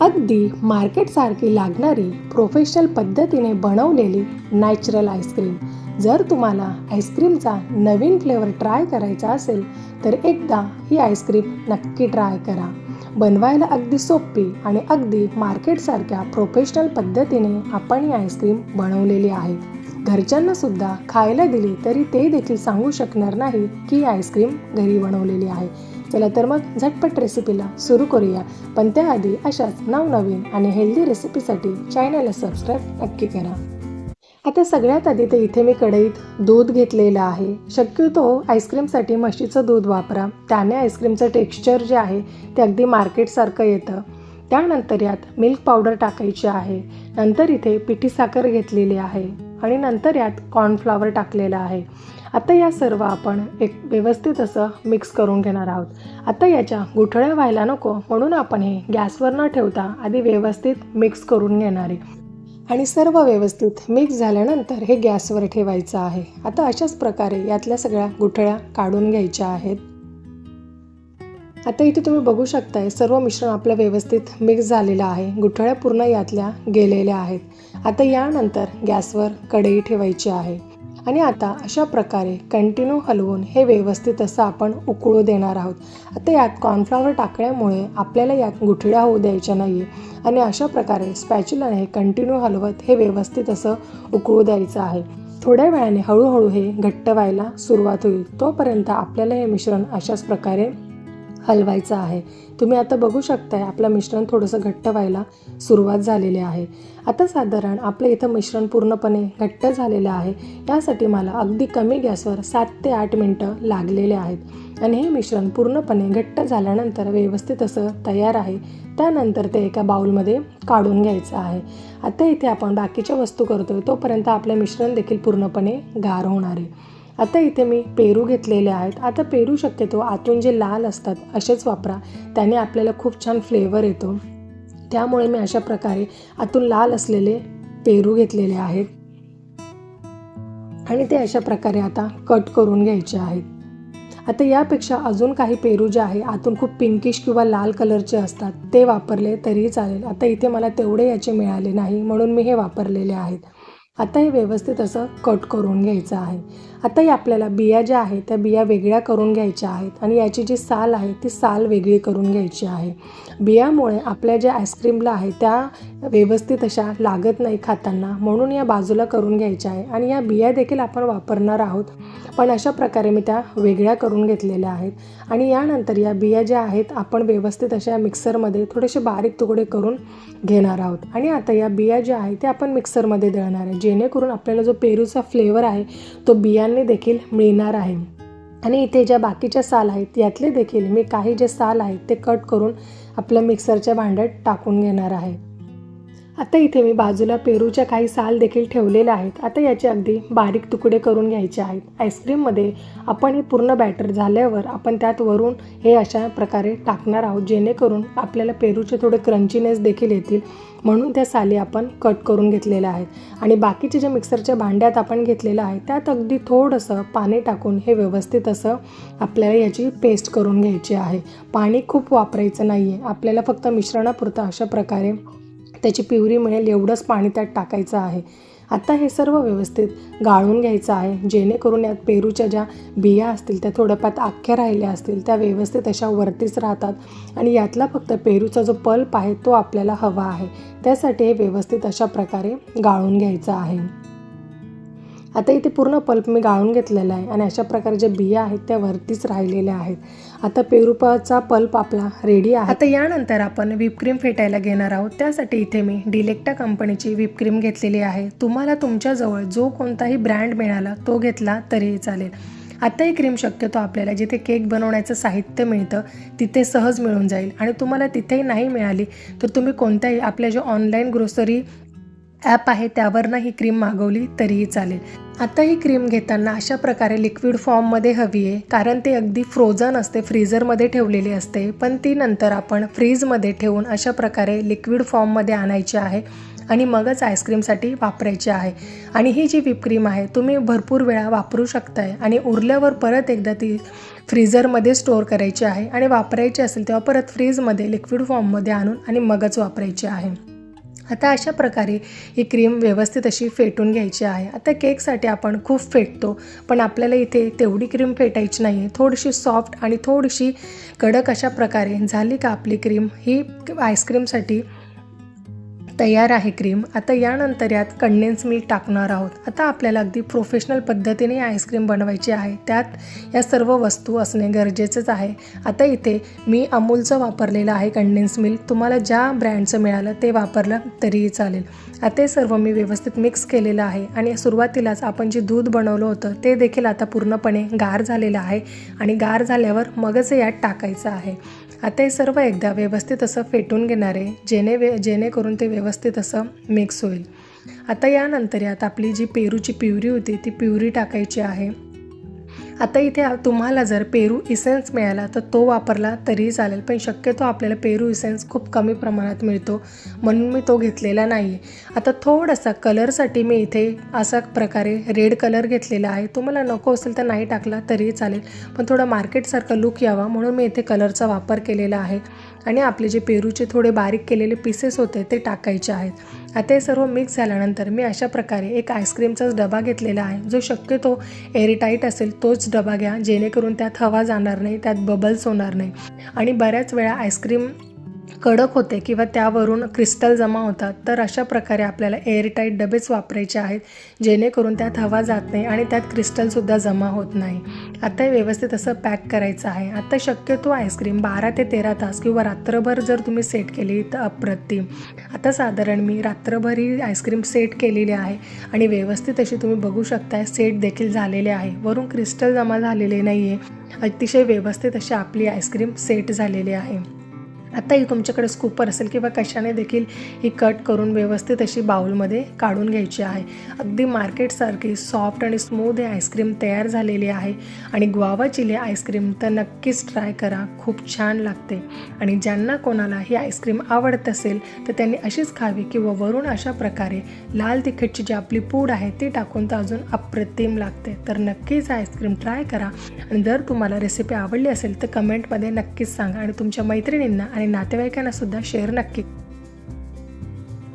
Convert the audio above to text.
अगदी मार्केटसारखी लागणारी प्रोफेशनल पद्धतीने बनवलेली नॅचरल आईस्क्रीम. जर तुम्हाला आईस्क्रीमचा नवीन फ्लेवर ट्राय करायचा असेल तर एकदा ही आईस्क्रीम नक्की ट्राय करा. बनवायला अगदी सोपी आणि अगदी मार्केटसारख्या प्रोफेशनल पद्धतीने आपण ही आईस्क्रीम बनवलेली आहे. घरच्यांना सुद्धा खायला दिली तरी ते देखील सांगू शकणार नाही की ही आईस्क्रीम घरी बनवलेली आहे. चला तर मग झटपट रेसिपीला सुरू करूया. पण त्याआधी अशाच नवनवीन आणि हेल्दी रेसिपीसाठी चॅनलला सबस्क्राईब नक्की करा. आता सगळ्यात आधी तर इथे मी कढईत दूध घेतलेलं आहे. शक्यतो आईस्क्रीमसाठी म्हशीचं दूध वापरा, त्याने आईस्क्रीमचं टेक्स्चर जे आहे ते अगदी मार्केटसारखं येतं. त्यानंतर यात मिल्क पावडर टाकायची आहे. नंतर इथे पिठी साखर घेतलेली आहे आणि नंतर यात कॉर्नफ्लॉवर टाकलेलं आहे. आता या सर्व आपण एक व्यवस्थित असं मिक्स करून घेणार आहोत. आता याच्या गुठळ्या व्हायला नको म्हणून आपण हे गॅसवर न ठेवता आधी व्यवस्थित मिक्स करून घेणार आहे आणि सर्व व्यवस्थित मिक्स झाल्यानंतर हे गॅसवर ठेवायचं आहे. आता अशाच प्रकारे यातल्या सगळ्या गुठळ्या काढून घ्यायच्या आहेत. आता इथे तुम्ही बघू शकताय सर्व मिश्रण आपलं व्यवस्थित मिक्स झालेलं आहे. गुठळ्या पूर्ण यातल्या गेलेल्या आहेत. आता यानंतर गॅसवर कढई ठेवायची आहे आणि आता अशा प्रकारे कंटिन्यू हलवून हे व्यवस्थित असं आपण उकळू देणार आहोत. आता यात कॉर्नफ्लॉवर टाकल्यामुळे आपल्याला यात गुठळ्या होऊ द्यायच्या नाही आणि अशा प्रकारे स्पॅच्युलाने कंटिन्यू हलवत हे व्यवस्थित असं उकळू द्यायचं आहे. थोड्या वेळाने हळूहळू हे घट्ट व्हायला सुरुवात होईल. तोपर्यंत आपल्याला हे मिश्रण अशाच प्रकारे हलवायचं आहे. तुम्ही आता बघू शकताय आपलं मिश्रण थोडंसं घट्ट व्हायला सुरुवात झालेली आहे. आता साधारण आपलं इथं मिश्रण पूर्णपणे घट्ट झालेलं आहे. यासाठी मला अगदी कमी गॅसवर 7 ते 8 मिनटं लागलेले आहेत आणि हे मिश्रण पूर्णपणे घट्ट झाल्यानंतर व्यवस्थित असं तयार आहे. त्यानंतर ते एका बाउलमध्ये काढून घ्यायचं आहे. आता इथे आपण बाकीच्या वस्तू करतोय तोपर्यंत आपलं मिश्रण देखील पूर्णपणे गार होणार आहे. आता इथे मी पेरू घेतलेले आहेत. आता पेरू शक्यतो आतून जे लाल असतात असेच वापरा, त्याने आपल्याला खूप छान फ्लेवर येतो. त्यामुळे मी अशा प्रकारे आतून लाल असलेले पेरू घेतलेले आहेत आणि ते अशा प्रकारे आता कट करून घ्यायचे आहेत. आता यापेक्षा अजून काही पेरू जे आहे आतून खूप पिंकिश किंवा लाल कलरचे असतात ते वापरले तरीही चालेल. आता इथे मला तेवढे याचे मिळाले नाही म्हणून मी हे वापरलेले आहेत. आता हे व्यवस्थित असं कट करून घ्यायचं आहे. आता हे आपल्याला बिया ज्या आहेत त्या बिया वेगळ्या करून घ्यायच्या आहेत आणि याची जी साल आहे ती साल वेगळी करून घ्यायची आहे. बियामुळे आपल्या ज्या आईस्क्रीमला आहे त्या व्यवस्थित अशा लागत नाही खाताना, म्हणून या बाजूला करून घ्यायच्या आहे आणि या बिया देखील आपण वापरणार आहोत. पण अशा प्रकारे मी त्या वेगळ्या करून घेतलेल्या आहेत आणि यानंतर या बिया ज्या आहेत आपण व्यवस्थित अशा मिक्सरमध्ये थोडेसे बारीक तुकडे करून घेणार आहोत आणि आता या बिया ज्या आहेत त्या आपण मिक्सरमध्ये दळणार आहे, जेणेकरून आपल्याला जो पेरूचा फ्लेवर आहे तो बियांनी देखील मिळणार आहे. आणि इथे ज्या बाकीच्या साल आहेत यातले देखील मी काही जे साल आहेत ते कट करून आपल्या मिक्सरच्या भांड्यात टाकून घेणार आहे. आता इथे मी बाजूला पेरूच्या काही साल देखील ठेवलेले आहेत. आता याचे अगदी बारीक तुकडे करून घ्यायचे आहेत. आईस्क्रीममध्ये आपण हे पूर्ण बॅटर झाल्यावर आपण त्यात वरून हे अशा प्रकारे टाकणार आहोत, जेणेकरून आपल्याला पेरूचे थोडे क्रंचीनेस देखील येतील, म्हणून त्या साली आपण कट करून घेतलेल्या आहेत. आणि बाकीचे जे मिक्सरच्या भांड्यात आपण घेतलेलं आहे त्यात अगदी थोडंसं पाणी टाकून हे व्यवस्थित असं आपल्याला याची पेस्ट करून घ्यायची आहे. पाणी खूप वापरायचं नाही आहे, आपल्याला फक्त मिश्रणापुरतं अशा प्रकारे त्याची प्युरी मिळेल एवढंच पाणी त्यात टाकायचं आहे. आता हे सर्व व्यवस्थित गाळून घ्यायचं आहे, जेणेकरून यात पेरूच्या ज्या बिया असतील त्या थोड्याफार अख्ख्या राहिल्या असतील त्या व्यवस्थित अशा वरतीच राहतात आणि यातला फक्त पेरूचा जो पल्प आहे तो आपल्याला हवा आहे. त्यासाठी हे व्यवस्थित अशा प्रकारे गाळून घ्यायचं आहे. आता इथे पूर्ण पल्प मी गाळून घेतलेला आहे आणि अशा प्रकारे ज्या बिया आहेत त्या वरतीच राहिलेल्या आहेत. आता पेरूचा पल्प आपला रेडी आहे. आता यानंतर आपण व्हिपक्रीम फेटायला घेणार आहोत. त्यासाठी इथे मी डिलेक्टा कंपनीची व्हिपक्रीम घेतलेली आहे. तुम्हाला तुमच्याजवळ जो कोणताही ब्रँड मिळाला तो घेतला तरीही चालेल. आता ही क्रीम शक्यतो आपल्याला जिथे केक बनवण्याचं साहित्य मिळतं तिथे सहज मिळून जाईल आणि तुम्हाला तिथेही नाही मिळाली तर तुम्ही कोणत्याही आपल्या जे ऑनलाईन ग्रोसरी ॲप आहे त्यावरनं ही क्रीम मागवली तरीही चालेल. आता ही क्रीम घेताना अशा प्रकारे लिक्विड फॉर्ममध्ये हवी आहे, कारण ते अगदी फ्रोझन असते, फ्रीझरमध्ये ठेवलेली असते. पण ती नंतर आपण फ्रीजमध्ये ठेवून अशा प्रकारे लिक्विड फॉर्ममध्ये आणायची आहे आणि मगच आईस्क्रीमसाठी वापरायची आहे. आणि ही जी व्हिप क्रीम आहे तुम्ही भरपूर वेळा वापरू शकताय आणि उरल्यावर परत एकदा ती फ्रीझरमध्ये स्टोअर करायची आहे आणि वापरायची असेल तेव्हा परत फ्रीजमध्ये लिक्विड फॉर्ममध्ये आणून आणि मगच वापरायची आहे. आता अशा प्रकारे ही क्रीम व्यवस्थित अशी फेटून घ्यायची आहे. आता केकसाठी आपण खूप फेटतो, पण आपल्याला इथे तेवढी क्रीम फेटायची नाही आहे. थोडीशी सॉफ्ट आणि थोडीशी कडक अशा प्रकारे झाली का आपली क्रीम ही आईस्क्रीमसाठी तयार आहे क्रीम. आता यानंतर यात कंडेन्स मिल्क टाकणार आहोत. आता आपल्याला अगदी प्रोफेशनल पद्धतीने आईस्क्रीम बनवायची आहे, त्यात या सर्व वस्तू असणे गरजेचंच आहे. आता इथे मी अमूलचं वापरलेलं आहे कंडेन्स मिल्क. तुम्हाला ज्या ब्रँडचं मिळालं ते वापरलं तरीही चालेल. आता हे सर्व मी व्यवस्थित मिक्स केलेलं आहे आणि सुरुवातीलाच आपण जे दूध बनवलं होतं ते देखील आता पूर्णपणे गार झालेलं आहे आणि गार झाल्यावर मगच यात टाकायचं आहे. आता हे सर्व एकदा व्यवस्थित असं फेटून घेणार आहे, जेणेकरून ते व्यवस्थित असं मिक्स होईल. आता यानंतर यात आपली जी पेरूची प्युरी होती ती प्युरी टाकायची आहे. आता इथे तुम्हाला जर पेरू इसेन्स मिळाला तर तो वापरला तरीही चालेल, पण शक्यतो आपल्याला पेरू इसेन्स खूप कमी प्रमाणात मिळतो म्हणून मी तो घेतलेला नाही आहे. आता थोडासा कलरसाठी मी इथे असा प्रकारे रेड कलर घेतलेला आहे. तुम्हाला नको असेल तर नाही टाकला तरीही चालेल, पण थोडा मार्केटसारखा लुक यावा म्हणून मी इथे कलरचा वापर केलेला आहे. आणि आपले जे पेरूचे थोडे बारीक केलेले पीसेस होते ते टाकायचे आहेत. आता हे सर्व मिक्स झाल्यानंतर मी अशा प्रकारे एक आईस्क्रीमचाच डबा घेतलेला आहे. जो शक्यतो एअरटाईट असेल तोच डबा घ्या, जेणेकरून त्यात हवा जाणार नाही, त्यात बबल्स होणार नाही. आणि बऱ्याच वेळा आईस्क्रीम कडक होते किंवा त्यावरून क्रिस्टल जमा होतात, तर अशा प्रकारे आपल्याला एअरटाईट डबेच वापरायचे आहेत, जेणेकरून त्यात हवा जात नाही आणि त्यात क्रिस्टलसुद्धा जमा होत नाही. आता हे व्यवस्थित असं पॅक करायचं आहे. आता शक्यतो आईस्क्रीम 12 ते 13 तास किंवा रात्रभर जर तुम्ही सेट केली तर अप्रतिम. आता साधारण मी रात्रभर ही आईस्क्रीम सेट केलेली आहे आणि व्यवस्थित अशी तुम्ही बघू शकताय सेट देखील झालेले आहे. वरून क्रिस्टल जमा झालेले नाही आहे. अतिशय व्यवस्थित अशी आपली आईस्क्रीम सेट झालेली आहे. आता ही तुमच्याकडे स्कूपर असेल किंवा कशाने देखील ही कट करून व्यवस्थित अशी बाउलमध्ये काढून घ्यायची आहे. अगदी मार्केटसारखी सॉफ्ट आणि स्मूथ ही आईस्क्रीम तयार झालेली आहे. आणि गुआवा चिली आईस्क्रीम तर नक्कीच ट्राय करा, खूप छान लागते. आणि ज्यांना कोणाला ही आईस्क्रीम आवडत असेल तर त्यांनी अशीच खावी किंवा वरून अशा प्रकारे लाल तिखटची जी आपली पूड आहे ती टाकून तर अजून अप्रतिम लागते. तर नक्कीच आईस्क्रीम ट्राय करा. आणि जर तुम्हाला रेसिपी आवडली असेल तर कमेंटमध्ये नक्कीच सांगा आणि तुमच्या मैत्रिणींना आणि नातेवाईकांना सुद्धा शेअर नक्की.